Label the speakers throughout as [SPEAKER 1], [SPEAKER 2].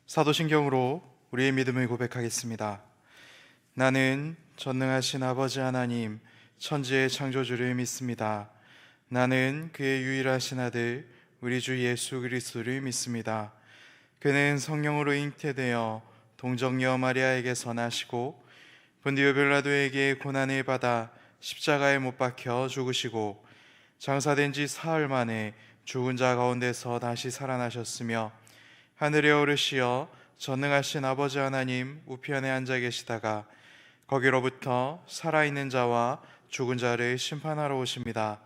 [SPEAKER 1] 사도신경으로 우리의 믿음을 고백하겠습니다. 나는 전능하신 아버지 하나님, 천지의 창조주를 믿습니다. 나는 그의 유일하신 아들, 우리 주 예수 그리스도를 믿습니다. 그는 성령으로 잉태되어 동정녀 마리아에게서 나시고 본디오 빌라도에게 고난을 받아 십자가에 못 박혀 죽으시고 장사된 지 사흘 만에 죽은 자 가운데서 다시 살아나셨으며 하늘에 오르시어 전능하신 아버지 하나님 우편에 앉아 계시다가 거기로부터 살아있는 자와 죽은 자를 심판하러 오십니다.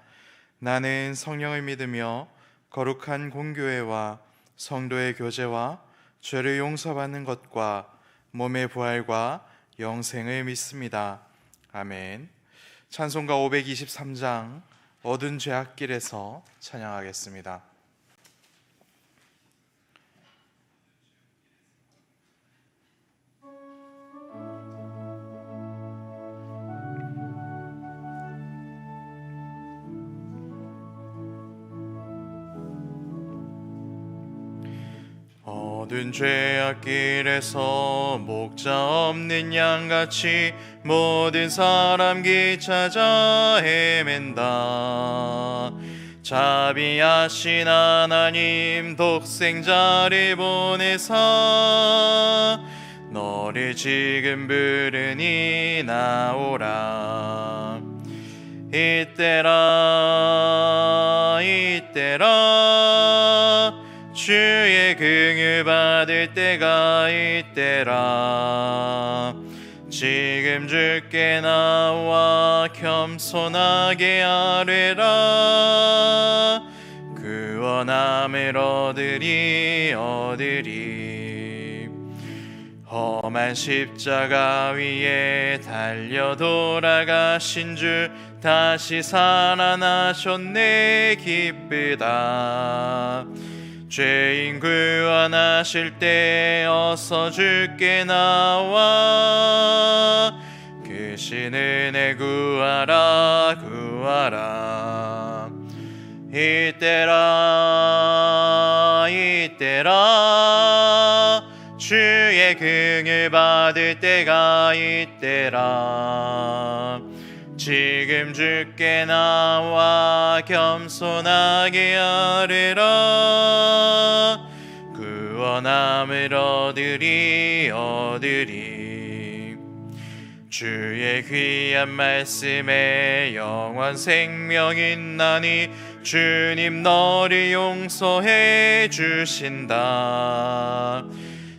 [SPEAKER 1] 나는 성령을 믿으며 거룩한 공교회와 성도의 교제와 죄를 용서받는 것과 몸의 부활과 영생을 믿습니다. 아멘. 찬송가 523장 어두운 죄악길에서 찬양하겠습니다. 어두운 죄악길에서 목자 없는 양같이 모든 사람 찾아 헤맨다. 자비하신 하나님 독생자를 보내사 너를 지금 부르니 나오라. 이때라 주의 긍휼 받을 때가 이때라. 지금 주께 나와 겸손하게 아뢰라. 구원함을 얻으리. 험한 십자가 위에 달려 돌아가신 주 다시 살아나셨네. 기쁘다. 죄인 구원하실 때 어서 주께 나와 그 신 은혜 구하라. 이때라 주의 긍휼 받을 때가 이때라. 지금 주께 나와 겸손하게 아뢰라. 구원함을 얻으리. 주의 귀한 말씀에 영원 생명 있나니 주님 너를 용서해 주신다.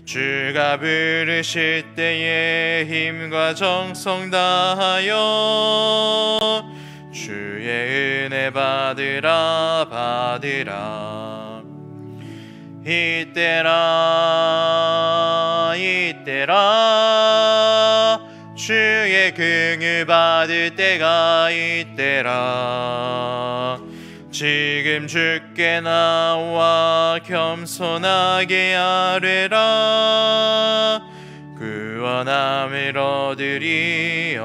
[SPEAKER 1] 주가 부르실 때에 힘과 정성 다하여 주의 은혜 받으라. 이때라 주의 긍휼 받을 때가 이때라. 지금 주께 나와 겸손하게 아뢰라. 구원함을 얻으리.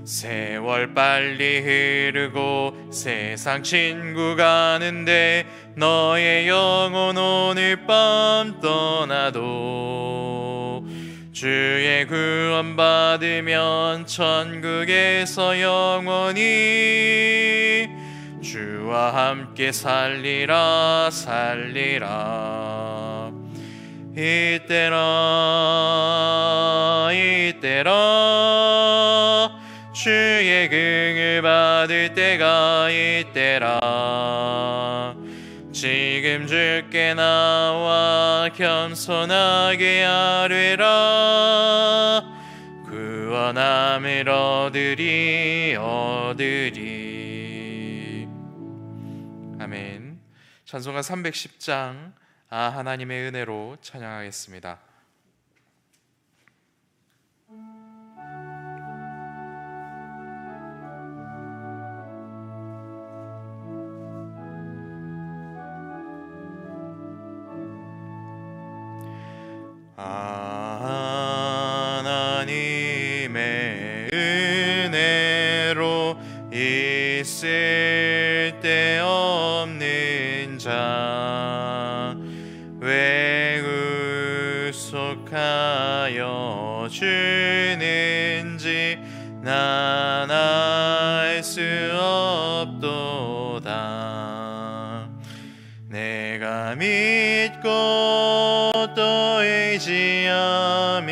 [SPEAKER 1] 세월 빨리 흐르고 세상 친구 가는데 너의 영혼 오늘 밤 떠나도 주의 구원 받으면 천국에서 영원히 주와 함께 살리라. 이때라 주의 긍휼 받을 때가 이때라. 지금 주께 나와 겸손하게 아뢰라. 구원함을 얻으리. 아멘. 찬송가 310장 하나님의 은혜로 찬양하겠습니다. 하나님의 은혜로 있을 왜 구속하여 주는지 난 알 수 없도다. 내가 믿고 또 의지함은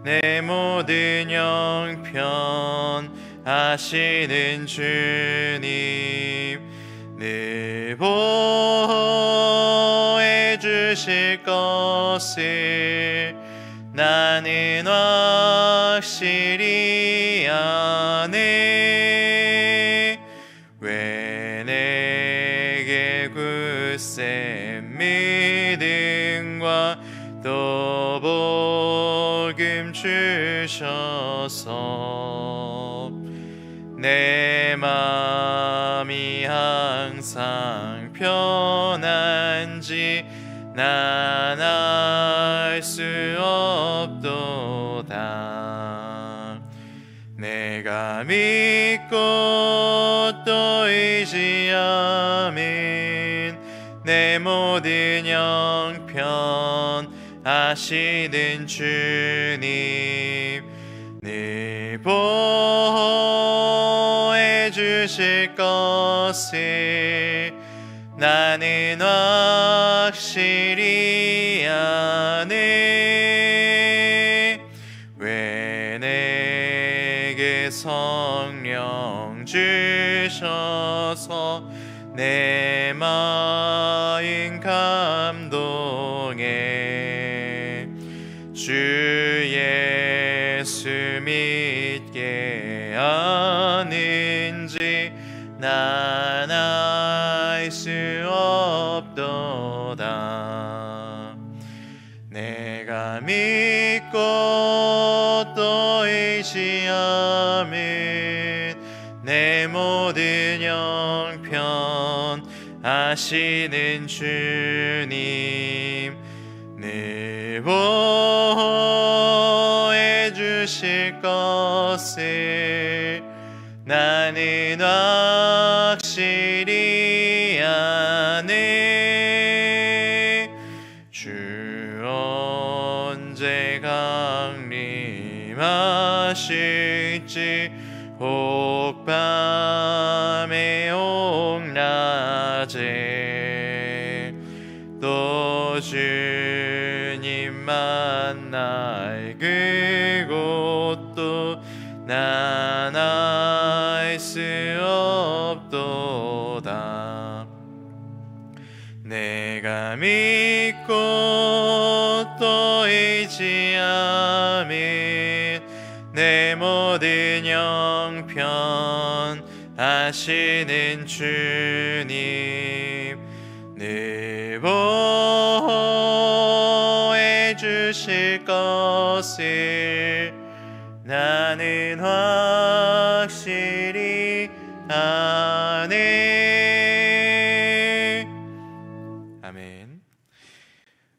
[SPEAKER 1] 내 모든 형편 하시는 주님 늘 보호해 주실 것을 나는 확실히 아네. 왜 내게 굳센 믿음과 또 복음 주셔서 내 맘이 항상 편한지 난 알 수 없도다. 내가 믿고 또 의지함은 내 모든 형편 하시는 주님 늘 보호해 주실 것을 나는 확실히 아네. 왜 내게 성령 주셔서 내 마음 감동해 주 예수 믿게 하는지 난 알 수 없도다. 내가 믿고 또 의지함은 내 모든 형편 하시는 주님 늘 보호해 주실 것을 나는 확실히 아네. 주 언제 강림하실지 혹 밤에 혹 낮에 또 주님 만날 그곳도 난 알 수 없도다. 내가 믿고 또 의지함은 내 모든 형편 하시는 주님 늘 보호해 주실 것을 나는 확실히 아네. 아멘.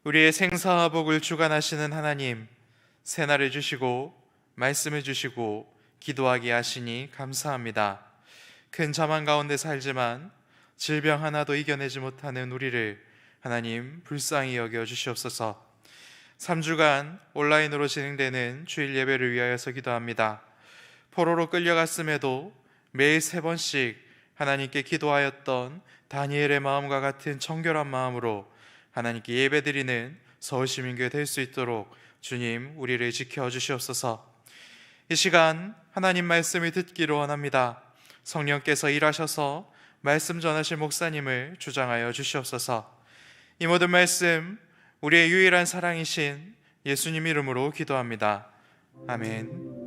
[SPEAKER 1] 우리의 생사와 복을 주관하시는 하나님, 새날을 주시고 말씀을 주시고 기도하게 하시니 감사합니다. 큰 자만 가운데 살지만 질병 하나도 이겨내지 못하는 우리를 하나님 불쌍히 여겨 주시옵소서. 3주간 온라인으로 진행되는 주일 예배를 위하여서 기도합니다. 포로로 끌려갔음에도 매일 3번씩 하나님께 기도하였던 다니엘의 마음과 같은 청결한 마음으로 하나님께 예배드리는 서울시민교회 될 수 있도록 주님 우리를 지켜주시옵소서. 이 시간 하나님 말씀을 듣기로 원합니다. 성령께서 일하셔서 말씀 전하실 목사님을 주장하여 주시옵소서. 이 모든 말씀 우리의 유일한 사랑이신 예수님 이름으로 기도합니다. 아멘.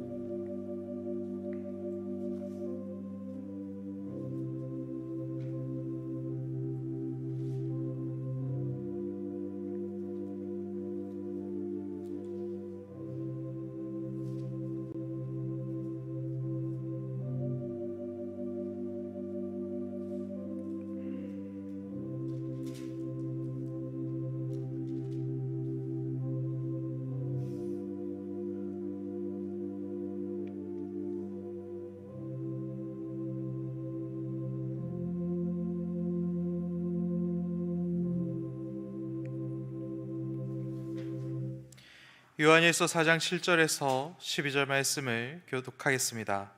[SPEAKER 1] 요한일서 4장 7절에서 12절 말씀을 교독하겠습니다.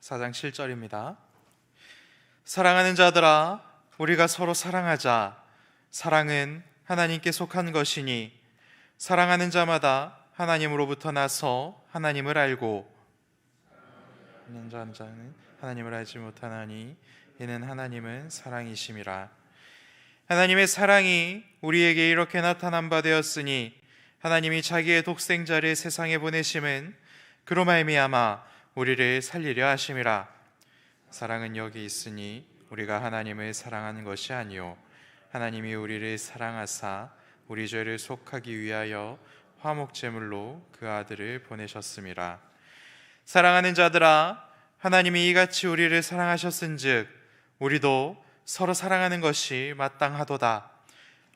[SPEAKER 1] 4장 7절입니다. 사랑하는 자들아, 우리가 서로 사랑하자. 사랑은 하나님께 속한 것이니 사랑하는 자마다 하나님으로부터 나서 하나님을 알고 자는 하나님을 알지 못하나니 이는 하나님은 사랑이심이라. 하나님의 사랑이 우리에게 이렇게 나타난 바 되었으니 하나님이 자기의 독생자를 세상에 보내심은 그로 말미암아 우리를 살리려 하심이라. 사랑은 여기 있으니 우리가 하나님을 사랑하는 것이 아니요 하나님이 우리를 사랑하사 우리 죄를 속하기 위하여 화목제물로 그 아들을 보내셨음이라. 사랑하는 자들아, 하나님이 이같이 우리를 사랑하셨은즉 우리도 서로 사랑하는 것이 마땅하도다.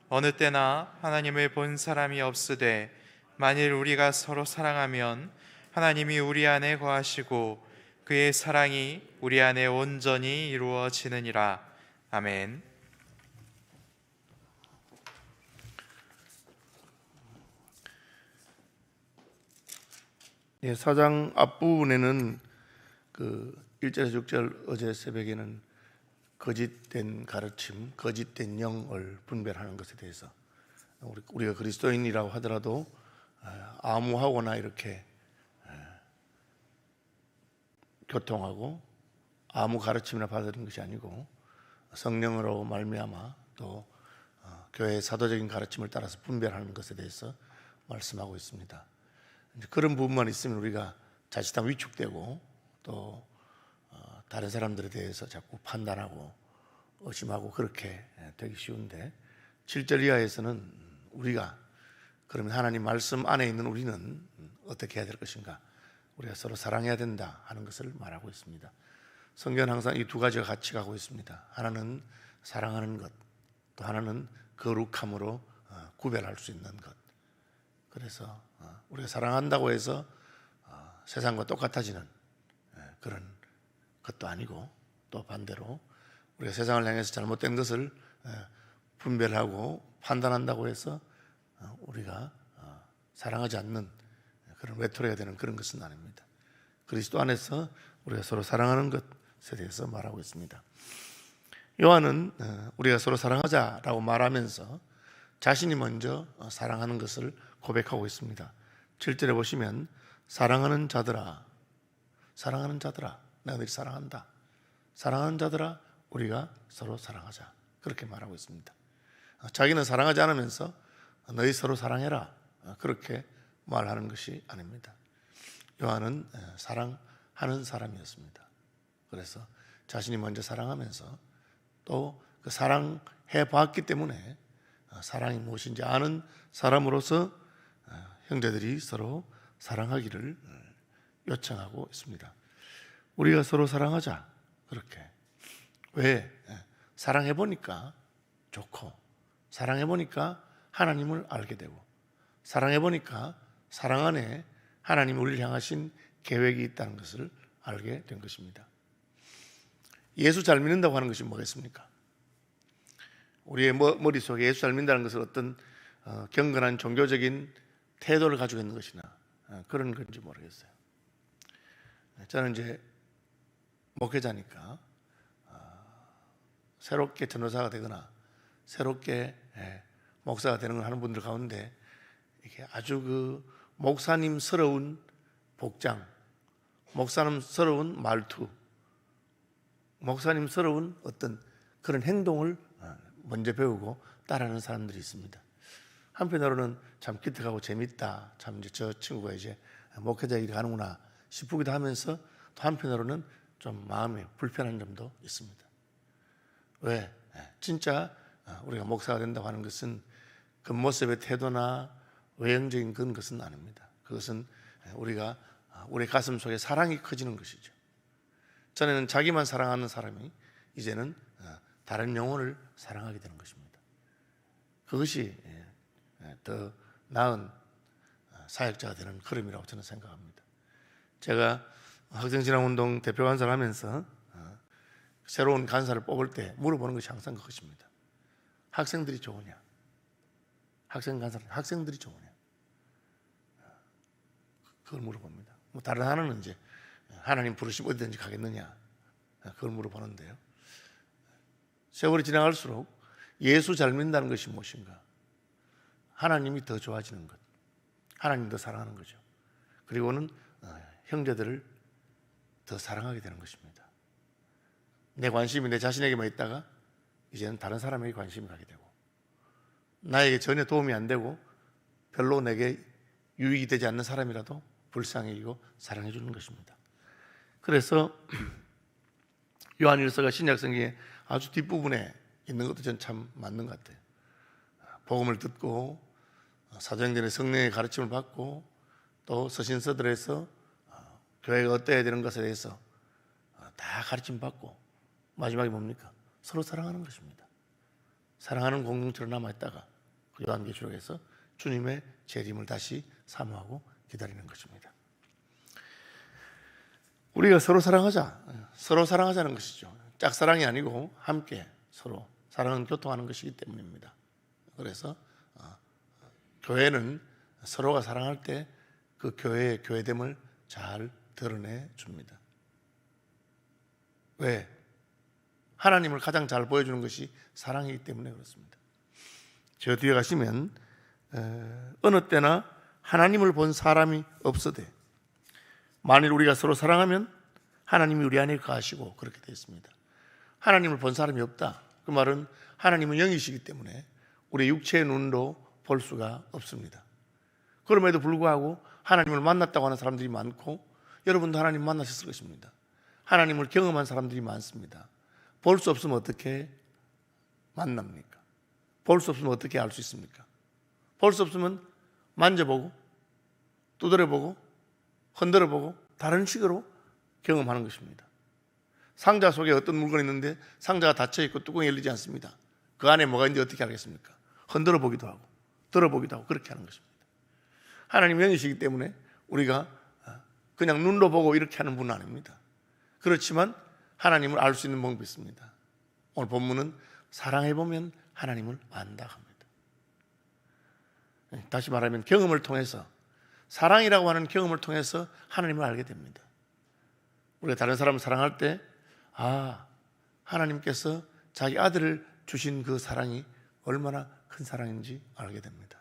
[SPEAKER 1] 어느 때나 하나님을 본 사람이 없으되 만일 우리가 서로 사랑하면 하나님이 우리 안에 거하시고 그의 사랑이 우리 안에 온전히 이루어지느니라. 아멘.
[SPEAKER 2] 예, 4장 앞부분에는 그 1절에서 6절 어제 새벽에는 거짓된 가르침, 거짓된 영을 분별하는 것에 대해서 우리가 그리스도인이라고 하더라도 암호하거나 이렇게 교통하고 아무 가르침이나 받는 것이 아니고 성령으로 말미암아 또 교회의 사도적인 가르침을 따라서 분별하는 것에 대해서 말씀하고 있습니다. 그런 부분만 있으면 우리가 자칫하면 위축되고 또 다른 사람들에 대해서 자꾸 판단하고 의심하고 그렇게 되기 쉬운데 7절 이하에서는 우리가 그러면 하나님 말씀 안에 있는 우리는 어떻게 해야 될 것인가, 우리가 서로 사랑해야 된다 하는 것을 말하고 있습니다. 성경은 항상 이 두 가지가 같이 가고 있습니다. 하나는 사랑하는 것, 또 하나는 거룩함으로 구별할 수 있는 것. 그래서 우리가 사랑한다고 해서 세상과 똑같아지는 그런 것도 아니고, 또 반대로 우리가 세상을 향해서 잘못된 것을 분별하고 판단한다고 해서 우리가 사랑하지 않는 그런 외톨이가 되는 그런 것은 아닙니다. 그리스도 안에서 우리가 서로 사랑하는 것에 대해서 말하고 있습니다. 요한은 우리가 서로 사랑하자라고 말하면서 자신이 먼저 사랑하는 것을 고백하고 있습니다. 7절에 보시면 사랑하는 자들아, 사랑하는 자들아, 내가 너희 사랑한다. 사랑하는 자들아, 우리가 서로 사랑하자. 그렇게 말하고 있습니다. 자기는 사랑하지 않으면서 너희 서로 사랑해라, 그렇게 말하는 것이 아닙니다. 요한은 사랑하는 사람이었습니다. 그래서 자신이 먼저 사랑하면서 또 그 사랑해 봤기 때문에 사랑이 무엇인지 아는 사람으로서 형제들이 서로 사랑하기를 요청하고 있습니다. 우리가 서로 사랑하자. 그렇게. 왜? 사랑해 보니까 좋고, 사랑해 보니까 하나님을 알게 되고, 사랑해 보니까 사랑 안에 하나님이 우리를 향하신 계획이 있다는 것을 알게 된 것입니다. 예수 잘 믿는다고 하는 것이 뭐겠습니까? 우리의 머릿속에 예수 잘 믿는다는 것은 어떤 경건한 종교적인 태도를 가지고 있는 것이나 그런 건지 모르겠어요. 저는 이제 목회자니까 새롭게 전도사가 되거나 새롭게 목사가 되는 걸 하는 분들 가운데 이게 아주 그 목사님스러운 복장, 목사님스러운 말투, 목사님스러운 어떤 그런 행동을 먼저 배우고 따라하는 사람들이 있습니다. 한편으로는 참 기특하고 재밌다, 참 이제 저 친구가 이제 목회자 일을 하는구나 싶기도 하면서 또 한편으로는 좀 마음에 불편한 점도 있습니다. 왜? 진짜 우리가 목사가 된다고 하는 것은 겉모습의 태도나 외형적인 그런 것은 아닙니다. 그것은 우리가 우리 가슴 속에 사랑이 커지는 것이죠. 전에는 자기만 사랑하는 사람이 이제는 다른 영혼을 사랑하게 되는 것입니다. 그것이 더 나은 사역자가 되는 걸음이라고 저는 생각합니다. 제가 학생신앙운동 대표 간사를 하면서 새로운 간사를 뽑을 때 물어보는 것이 항상 그것입니다. 학생들이 좋으냐? 학생 간사는 학생들이 좋으냐? 그걸 물어봅니다. 뭐 다른 하나는 이제 하나님 부르시면 어디든지 가겠느냐? 그걸 물어보는데요. 세월이 지나갈수록 예수 잘 믿는다는 것이 무엇인가? 하나님이 더 좋아지는 것, 하나님 더 사랑하는 거죠. 그리고는 형제들을 더 사랑하게 되는 것입니다. 내 관심이 내 자신에게만 있다가 이제는 다른 사람에게 관심이 가게 되고, 나에게 전혀 도움이 안 되고 별로 내게 유익이 되지 않는 사람이라도 불쌍히 여기고 사랑해 주는 것입니다. 그래서 요한일서가 신약성경에 아주 뒷부분에 있는 것도 전 참 맞는 것 같아요. 복음을 듣고 사도행전의 성령의 가르침을 받고 또 서신서들에서 교회가 어때야 되는 것에 대해서 다 가르침 받고 마지막에 뭡니까? 서로 사랑하는 것입니다. 사랑하는 공동체로 남아있다가 요한계시록에서 주님의 재림을 다시 사모하고 기다리는 것입니다. 우리가 서로 사랑하자, 서로 사랑하자는 것이죠. 짝사랑이 아니고 함께 서로 사랑은 교통하는 것이기 때문입니다. 그래서 교회는 서로가 사랑할 때 그 교회의 교회됨을 잘 드러내 줍니다. 왜? 하나님을 가장 잘 보여주는 것이 사랑이기 때문에 그렇습니다. 저 뒤에 가시면 어느 때나 하나님을 본 사람이 없어되 만일 우리가 서로 사랑하면 하나님이 우리 안에 거하시고 그렇게 되어 있습니다. 하나님을 본 사람이 없다. 그 말은 하나님은 영이시기 때문에 우리 육체의 눈으로 볼 수가 없습니다. 그럼에도 불구하고 하나님을 만났다고 하는 사람들이 많고 여러분도 하나님 만나셨을 것입니다. 하나님을 경험한 사람들이 많습니다. 볼 수 없으면 어떻게 만납니까? 볼 수 없으면 어떻게 알 수 있습니까? 볼 수 없으면 만져보고 두드려보고 흔들어보고 다른 식으로 경험하는 것입니다. 상자 속에 어떤 물건이 있는데 상자가 닫혀있고 뚜껑이 열리지 않습니다. 그 안에 뭐가 있는지 어떻게 알겠습니까? 흔들어보기도 하고 들어보기도 하고 그렇게 하는 것입니다. 하나님 영이시기 때문에 우리가 그냥 눈으로 보고 이렇게 하는 분은 아닙니다. 그렇지만 하나님을 알 수 있는 방법이 있습니다. 오늘 본문은 사랑해보면 하나님을 안다 합니다. 다시 말하면 경험을 통해서, 사랑이라고 하는 경험을 통해서 하나님을 알게 됩니다. 우리가 다른 사람을 사랑할 때 하나님께서 자기 아들을 주신 그 사랑이 얼마나 큰 사랑인지 알게 됩니다.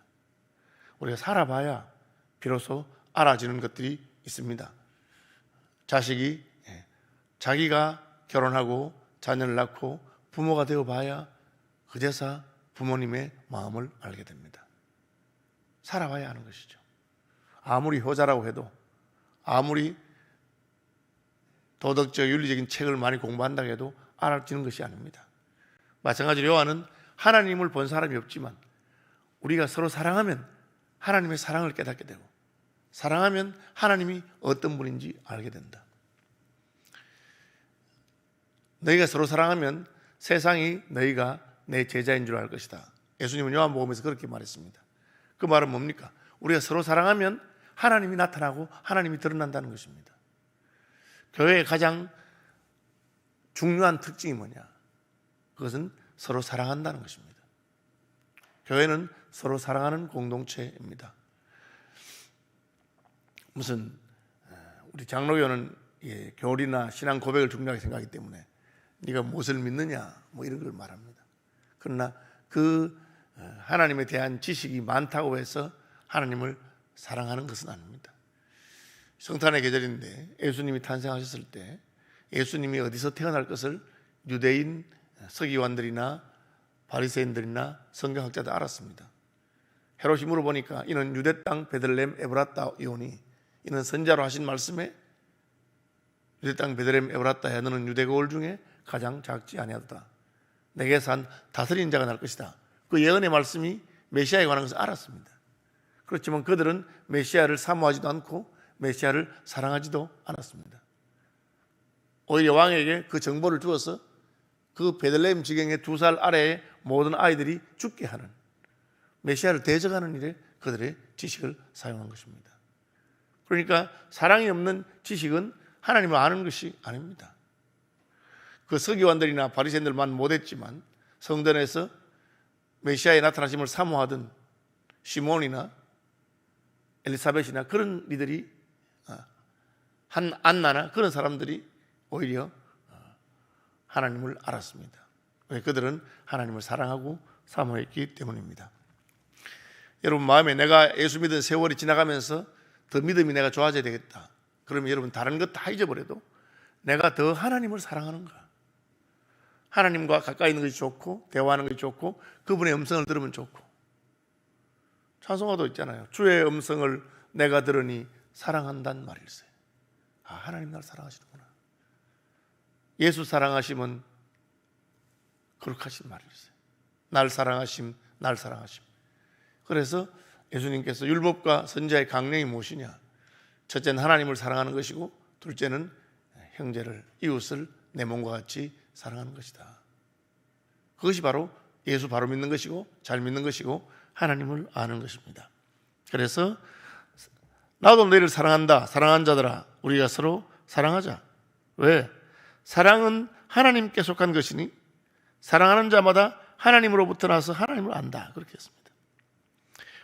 [SPEAKER 2] 우리가 살아봐야 비로소 알아지는 것들이 있습니다. 자식이 자기가 결혼하고 자녀를 낳고 부모가 되어봐야 그제서 부모님의 마음을 알게 됩니다. 살아봐야 하는 것이죠. 아무리 효자라고 해도, 아무리 도덕적 윤리적인 책을 많이 공부한다고 해도 알아지는 것이 아닙니다. 마찬가지로 요한은 하나님을 본 사람이 없지만 우리가 서로 사랑하면 하나님의 사랑을 깨닫게 되고, 사랑하면 하나님이 어떤 분인지 알게 된다. 너희가 서로 사랑하면 세상이 너희가 내 제자인 줄 알 것이다. 예수님은 요한복음에서 그렇게 말했습니다. 그 말은 뭡니까? 우리가 서로 사랑하면 하나님이 나타나고 하나님이 드러난다는 것입니다. 교회의 가장 중요한 특징이 뭐냐? 그것은 서로 사랑한다는 것입니다. 교회는 서로 사랑하는 공동체입니다. 무슨 우리 장로교는 교리나 신앙 고백을 중요하게 생각하기 때문에 네가 무엇을 믿느냐 뭐 이런 걸 말합니다. 그러나 그 하나님에 대한 지식이 많다고 해서 하나님을 사랑하는 것은 아닙니다. 성탄의 계절인데 예수님이 탄생하셨을 때 예수님이 어디서 태어날 것을 유대인 서기관들이나 바리새인들이나 성경학자도 알았습니다. 헤롯이 물어보니까 이는 유대 땅 베들레헴 에브라타 이오니, 이는 선자로 하신 말씀에 유대 땅 베들레헴 에브라타야 너는 유대 거울 중에 가장 작지 아니하도다. 내게서 한 다스린 자가 날 것이다. 그 예언의 말씀이 메시아에 관한 것을 알았습니다. 그렇지만 그들은 메시아를 사모하지도 않고 메시아를 사랑하지도 않았습니다. 오히려 왕에게 그 정보를 주어서 그 베들레헴 지경의 2살 아래의 모든 아이들이 죽게 하는, 메시아를 대적하는 일에 그들의 지식을 사용한 것입니다. 그러니까 사랑이 없는 지식은 하나님을 아는 것이 아닙니다. 그 서기관들이나 바리새인들만 못했지만 성전에서 메시아의 나타나심을 사모하던 시몬이나 엘리사벳이나 그런 이들이, 한 안나나 그런 사람들이 오히려 하나님을 알았습니다. 왜? 그들은 하나님을 사랑하고 사모했기 때문입니다. 여러분 마음에 내가 예수 믿은 세월이 지나가면서 더 믿음이 내가 좋아져야 되겠다, 그러면 여러분 다른 것 다 잊어버려도 내가 더 하나님을 사랑하는가, 하나님과 가까이 있는 것이 좋고 대화하는 것이 좋고 그분의 음성을 들으면 좋고, 찬송가도 있잖아요. 주의 음성을 내가 들으니 사랑한다는 말일세. 하나님 날 사랑하시는구나. 예수 사랑하심은 거룩하신 말일세. 날 사랑하심, 날 사랑하심. 그래서 예수님께서 율법과 선지자의 강령이 무엇이냐? 첫째는 하나님을 사랑하는 것이고, 둘째는 형제를, 이웃을 내 몸과 같이 사랑하는 것이다. 그것이 바로 예수 바로 믿는 것이고 잘 믿는 것이고 하나님을 아는 것입니다. 그래서 나도 너희를 사랑한다. 사랑한 자들아, 우리가 서로 사랑하자. 왜? 사랑은 하나님께 속한 것이니 사랑하는 자마다 하나님으로부터 나서 하나님을 안다. 그렇게 했습니다.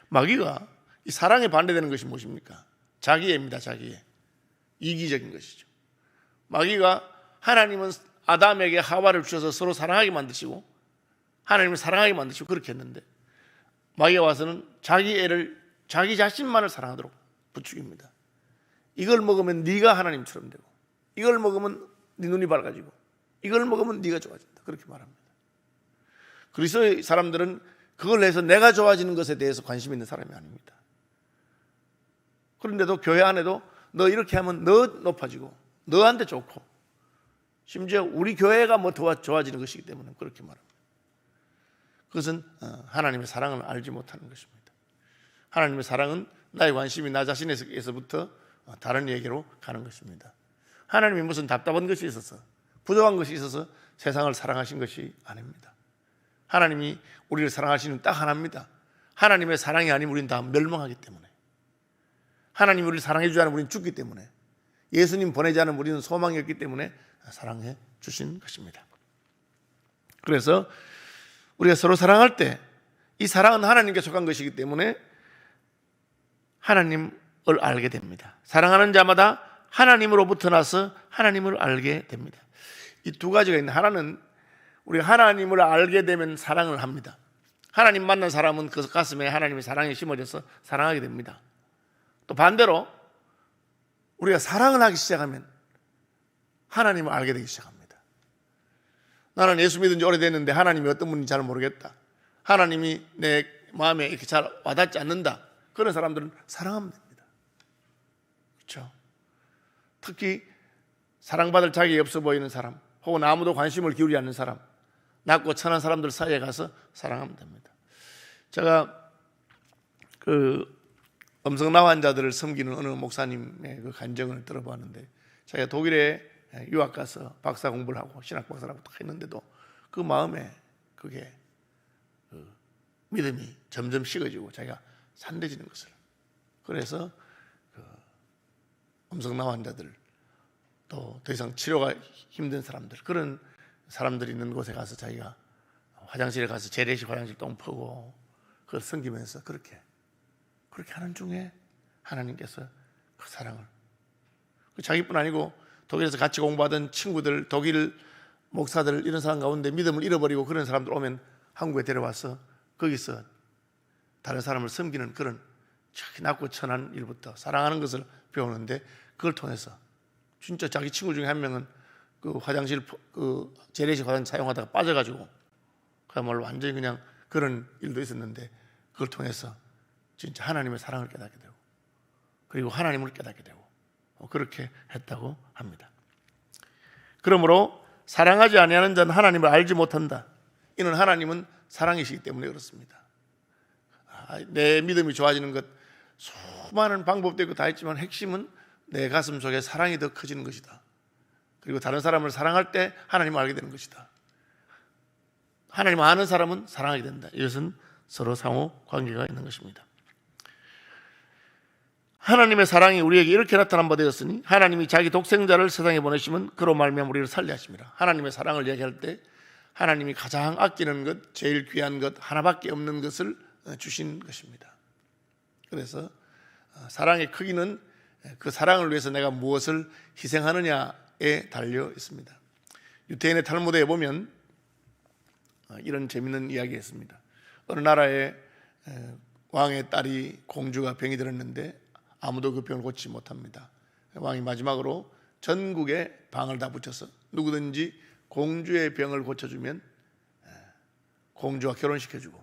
[SPEAKER 2] 마귀가 이 사랑에 반대되는 것이 무엇입니까? 자기애입니다. 자기애. 이기적인 것이죠. 마귀가 하나님은 아담에게 하와를 주셔서 서로 사랑하게 만드시고 하나님을 사랑하게 만드시고 그렇게 했는데, 마귀가 와서는 자기애를, 자기 자신만을 사랑하도록 부추깁니다. 이걸 먹으면 네가 하나님처럼 되고, 이걸 먹으면 네 눈이 밝아지고, 이걸 먹으면 네가 좋아진다. 그렇게 말합니다. 그리스도의 사람들은 그걸 해서 내가 좋아지는 것에 대해서 관심 있는 사람이 아닙니다. 그런데도 교회 안에도 너 이렇게 하면 너 높아지고 너한테 좋고, 심지어 우리 교회가 뭐 더 좋아지는 것이기 때문에 그렇게 말합니다. 그것은 하나님의 사랑을 알지 못하는 것입니다. 하나님의 사랑은 나의 관심이 나 자신에서부터 다른 얘기로 가는 것입니다. 하나님이 무슨 답답한 것이 있어서, 부족한 것이 있어서 세상을 사랑하신 것이 아닙니다. 하나님이 우리를 사랑하시는 딱 하나입니다. 하나님의 사랑이 아니면 우리는 다 멸망하기 때문에, 하나님이 우리를 사랑해 주지 않으면 우리는 죽기 때문에, 예수님 보내지 않으면 우리는 소망이 없기 때문에 사랑해 주신 것입니다. 그래서 우리가 서로 사랑할 때 이 사랑은 하나님께 속한 것이기 때문에 하나님을 알게 됩니다. 사랑하는 자마다 하나님으로부터 나서 하나님을 알게 됩니다. 이 두 가지가 있는데, 하나는 우리가 하나님을 알게 되면 사랑을 합니다. 하나님 만난 사람은 그 가슴에 하나님의 사랑이 심어져서 사랑하게 됩니다. 또 반대로 우리가 사랑을 하기 시작하면 하나님을 알게 되기 시작합니다. 나는 예수 믿은 지 오래됐는데 하나님이 어떤 분인지 잘 모르겠다, 하나님이 내 마음에 이렇게 잘 와닿지 않는다, 그런 사람들은 사랑하면 됩니다. 그렇죠? 특히 사랑받을 자격이 없어 보이는 사람, 혹은 아무도 관심을 기울이지 않는 사람, 낮고 천한 사람들 사이에 가서 사랑하면 됩니다. 제가 그 음성나 환자들을 섬기는 어느 목사님의 그 간증을 들어봤는데, 자기가 독일에 유학 가서 박사 공부를 하고 신학 박사라고 딱 했는데도 그 마음에 그게 믿음이 점점 식어지고 자기가 산대지는 것을, 그래서 음성나 환자들, 또 더 이상 치료가 힘든 사람들, 그런 사람들이 있는 곳에 가서 자기가 화장실에 가서 재래식 화장실 똥 퍼고 그걸 섬기면서 그렇게 하는 중에 하나님께서 그 사랑을, 자기뿐 아니고 독일에서 같이 공부하던 친구들, 독일 목사들, 이런 사람 가운데 믿음을 잃어버리고 그런 사람들 오면 한국에 데려와서 거기서 다른 사람을 섬기는 그런 낮고 천한 일부터 사랑하는 것을 배우는데, 그걸 통해서 진짜 자기 친구 중에 한 명은 그 화장실, 그 재래식 화장실 사용하다가 빠져가지고 그야말로 완전히 그냥 그런 일도 있었는데, 그걸 통해서 진짜 하나님의 사랑을 깨닫게 되고, 그리고 하나님을 깨닫게 되고, 그렇게 했다고 합니다. 그러므로 사랑하지 아니하는 자는 하나님을 알지 못한다. 이는 하나님은 사랑이시기 때문에 그렇습니다. 내 믿음이 좋아지는 것, 수많은 방법도 있고 다 있지만 핵심은 내 가슴 속에 사랑이 더 커지는 것이다. 그리고 다른 사람을 사랑할 때 하나님을 알게 되는 것이다. 하나님을 아는 사람은 사랑하게 된다. 이것은 서로 상호 관계가 있는 것입니다. 하나님의 사랑이 우리에게 이렇게 나타난 바 되었으니 하나님이 자기 독생자를 세상에 보내시면 그로 말미암아 우리를 살려 하심이라. 하나님의 사랑을 얘기할 때 하나님이 가장 아끼는 것, 제일 귀한 것, 하나밖에 없는 것을 주신 것입니다. 그래서 사랑의 크기는 그 사랑을 위해서 내가 무엇을 희생하느냐에 달려 있습니다. 유태인의 탈무드에 보면 이런 재미있는 이야기가 있습니다. 어느 나라에 왕의 딸이 공주가 병이 들었는데 아무도 그 병을 고치지 못합니다. 왕이 마지막으로 전국에 방을 다 붙여서 누구든지 공주의 병을 고쳐주면 공주와 결혼시켜주고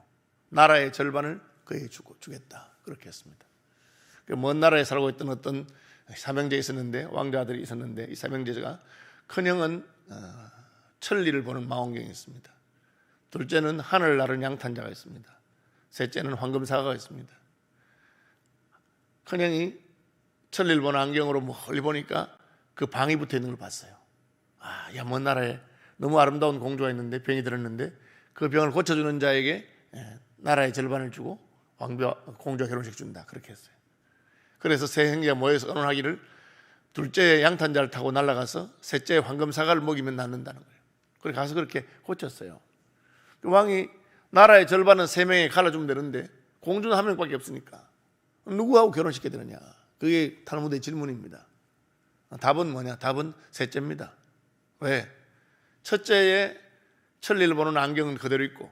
[SPEAKER 2] 나라의 절반을 그에게 주겠다, 그렇게 했습니다. 먼 나라에 살고 있던 어떤 삼형제 있었는데, 왕자들이 있었는데, 이 삼형제가 큰형은 천리를 보는 망원경이 있습니다. 둘째는 하늘 나는 양탄자가 있습니다. 셋째는 황금사과가 있습니다. 큰형이 천리를 보는 안경으로 멀리 보니까 그 방이 붙어 있는 걸 봤어요. 야, 먼 나라에 너무 아름다운 공주가 있는데 병이 들었는데 그 병을 고쳐주는 자에게 나라의 절반을 주고 공주와 결혼식 준다, 그렇게 했어요. 그래서 세 형제가 모여서 언론하기를 둘째 양탄자를 타고 날아가서 셋째 황금사과를 먹이면 낫는다는 거예요. 그래 가서 그렇게 고쳤어요. 왕이 나라의 절반은 세 명에 갈라주면 되는데 공주는 한 명밖에 없으니까 누구하고 결혼시켜야 되느냐, 그게 탈무드의 질문입니다. 답은 뭐냐? 답은 셋째입니다. 왜? 첫째의 천리를 보는 안경은 그대로 있고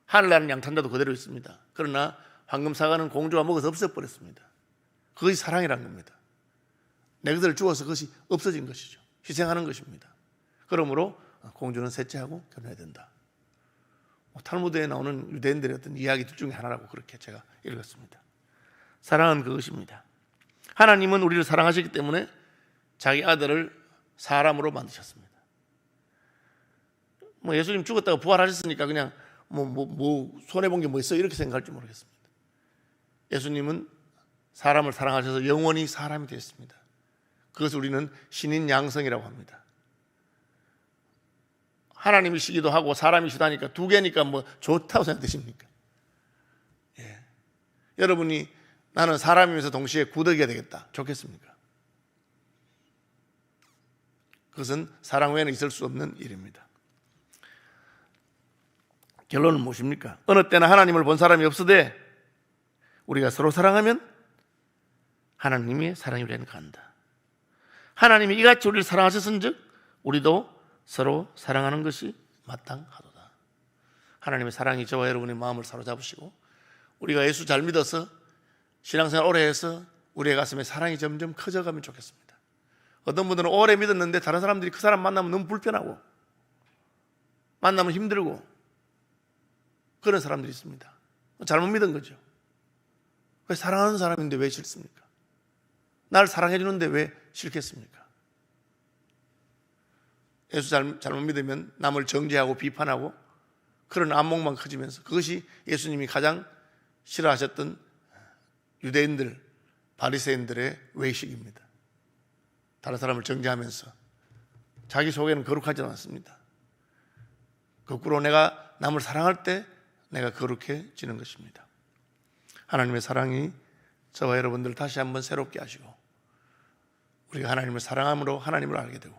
[SPEAKER 2] 하늘나는 양탄자도 그대로 있습니다. 그러나 황금사과는 공주가 먹어서 없애버렸습니다. 그것이 사랑이라는 겁니다. 내 것을 주어서 그것이 없어진 것이죠. 희생하는 것입니다. 그러므로 공주는 셋째하고 결혼해야 된다. 탈무드에 나오는 유대인들의 어떤 이야기들 중에 하나라고 그렇게 제가 읽었습니다. 사랑은 그것입니다. 하나님은 우리를 사랑하시기 때문에 자기 아들을 사람으로 만드셨습니다. 예수님 죽었다가 부활하셨으니까 그냥 손해본 게 뭐 있어 이렇게 생각할지 모르겠습니다. 예수님은 사람을 사랑하셔서 영원히 사람이 되었습니다. 그것을 우리는 신인 양성이라고 합니다. 하나님이시기도 하고 사람이시다 하니까 두 개니까 좋다고 생각되십니까? 여러분이 나는 사람이면서 동시에 구더기가 되겠다, 좋겠습니까? 그것은 사랑 외에는 있을 수 없는 일입니다. 결론은 무엇입니까? 어느 때나 하나님을 본 사람이 없으되 우리가 서로 사랑하면 하나님이 사랑이 우리에게 간다. 하나님이 이같이 우리를 사랑하셨은즉 우리도 서로 사랑하는 것이 마땅하도다. 하나님의 사랑이 저와 여러분의 마음을 사로잡으시고 우리가 예수 잘 믿어서 신앙생활 오래 해서 우리의 가슴에 사랑이 점점 커져가면 좋겠습니다. 어떤 분들은 오래 믿었는데 다른 사람들이 그 사람 만나면 너무 불편하고 만나면 힘들고 그런 사람들이 있습니다. 잘못 믿은 거죠. 왜 사랑하는 사람인데 왜 싫습니까? 나를 사랑해 주는데 왜 싫겠습니까? 예수 잘못 믿으면 남을 정죄하고 비판하고 그런 안목만 커지면서 그것이 예수님이 가장 싫어하셨던 유대인들, 바리새인들의 외식입니다. 다른 사람을 정죄하면서 자기 속에는 거룩하지 않습니다. 거꾸로 내가 남을 사랑할 때 내가 거룩해지는 것입니다. 하나님의 사랑이 저와 여러분들을 다시 한번 새롭게 하시고 우리가 하나님을 사랑함으로 하나님을 알게 되고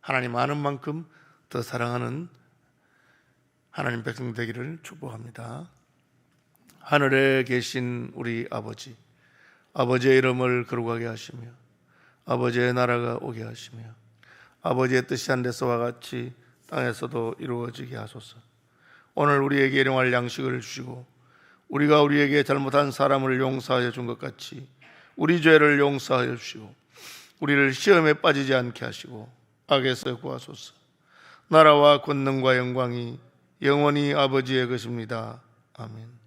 [SPEAKER 2] 하나님 아는 만큼 더 사랑하는 하나님 백성 되기를 축복합니다. 하늘에 계신 우리 아버지, 아버지의 이름을 거룩하게 하시며 아버지의 나라가 오게 하시며 아버지의 뜻이 하늘에서와 같이 땅에서도 이루어지게 하소서. 오늘 우리에게 일용할 양식을 주시고 우리가 우리에게 잘못한 사람을 용서하여 준 것 같이 우리 죄를 용서하여 주시고 우리를 시험에 빠지지 않게 하시고 악에서 구하소서. 나라와 권능과 영광이 영원히 아버지의 것입니다. 아멘.